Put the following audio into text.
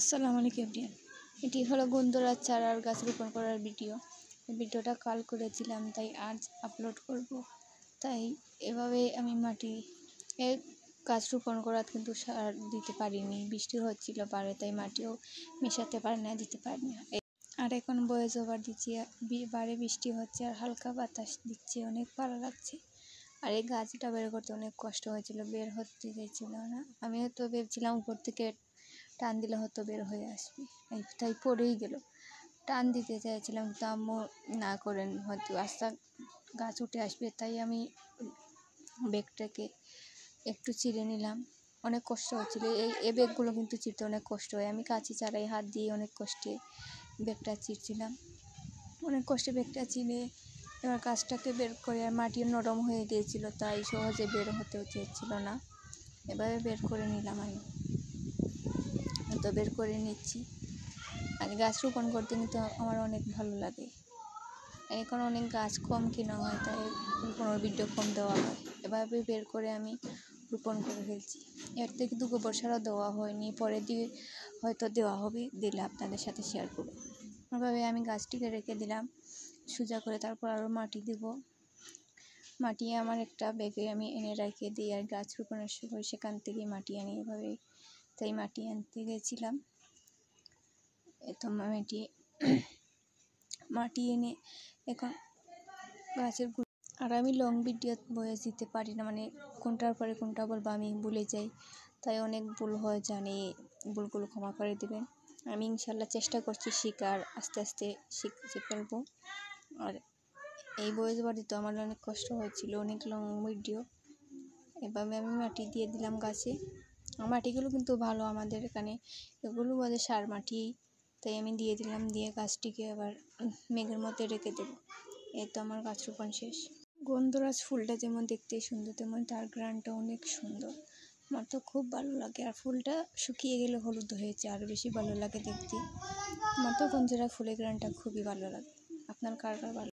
আসসালামু আলাইকুম এভরিওয়ান। এটি হলো গন্ধরাজ চারার গাছ রোপণ করার ভিডিও। এই ভিডিওটা কাল করেছিলাম, তাই আজ আপলোড করব। তাই এভাবে আমি মাটি গাছ রোপণ করার কিন্তু সার দিতে পারিনি, বৃষ্টি হচ্ছিল পারে, তাই মাটিও মেশাতে পারি না, দিতে পারি না। আর এখন ভয়েস ওভার দিচ্ছি, বারে বৃষ্টি হচ্ছে আর হালকা বাতাস দিচ্ছে, অনেক ভালো লাগছে। আর এই গাছটা বের করতে অনেক কষ্ট হয়েছিল, বের হতে চাইছিল না। আমি হয়তো ভেবেছিলাম উপর থেকে টান দিলে হয়তো বের হয়ে আসবে, তাই পড়েই গেল। টান দিতে চাইছিলাম, কিন্তু আম্মু না করেন, হয়তো আস্তে গাছ উঠে আসবে, তাই আমি ব্যাগটাকে একটু চিড়ে নিলাম। অনেক কষ্ট হচ্ছিলো, এই ব্যাগগুলো কিন্তু চিড়তে অনেক কষ্ট হয়। আমি কাঁচি চারাই হাত দিয়ে অনেক কষ্টে ব্যাগটা চিড়ছিলাম, অনেক কষ্টে ব্যাগটা চিড়ে এবার গাছটাকে বের করে, আর মাটিও নরম হয়ে গিয়েছিল, তাই সহজে বের হতেও চেয়েছিল না। এভাবে বের করে নিলাম, আমি তো বের করে নিচ্ছি। আর গাছ রোপণ করতে কিন্তু আমার অনেক ভালো লাগে। এখন অনেক গাছ কম কেনা হয়, তাই রোপণের ভিডিও কম দেওয়া হয়। এভাবে বের করে আমি রোপণ করে ফেলছি। এর থেকে কিন্তু গোবর সারও দেওয়া হয়নি, পরে দিয়ে হয়তো দেওয়া হবে, দিলে আপনাদের সাথে শেয়ার করব। এভাবে আমি গাছটিকে রেখে দিলাম সোজা করে, তারপর আরও মাটি দেব। মাটি আমার একটা ব্যাগে আমি এনে রেখে দিই, আর গাছ রোপণের সময় সেখান থেকে মাটি আনি এভাবে। তাই মাটি আনতে গেছিলাম, তো মাটি এনে এখন গাছের আর আমি লং ভিডিও ভয়েস দিতে পারি না, মানে কোনটার পরে কোনটা বলবো আমি ভুলে যাই, তাই অনেক ভুল হয়, জানি। ভুলগুলো ক্ষমা করে দেবেন। আমি ইনশাল্লাহ চেষ্টা করছি শেখার, আস্তে আস্তে শিখতে ফেলবো। আর এই ভয়েস বাড়িতে আমার অনেক কষ্ট হয়েছিল, অনেক লং ভিডিও। এভাবে আমি মাটি দিয়ে দিলাম গাছে। মাটিগুলো কিন্তু ভালো, আমাদের এখানে এগুলো বলে সার মাটি, তাই আমি দিয়ে দিলাম। দিয়ে গাছটিকে আবার মেঘের মধ্যে রেখে দেবো। এই তো আমার গাছ রোপণ শেষ। গন্ধরাজ ফুলটা যেমন দেখতে সুন্দর, তেমন তার ঘ্রাণটা অনেক সুন্দর, আমার তো খুব ভালো লাগে। আর ফুলটা শুকিয়ে গেলে হলুদ হয়েছে, আরও বেশি ভালো লাগে দেখতে। আমার তো গন্ধরাজ ফুলের ঘ্রাণটা খুবই ভালো লাগে। আপনার কার কার ভালো?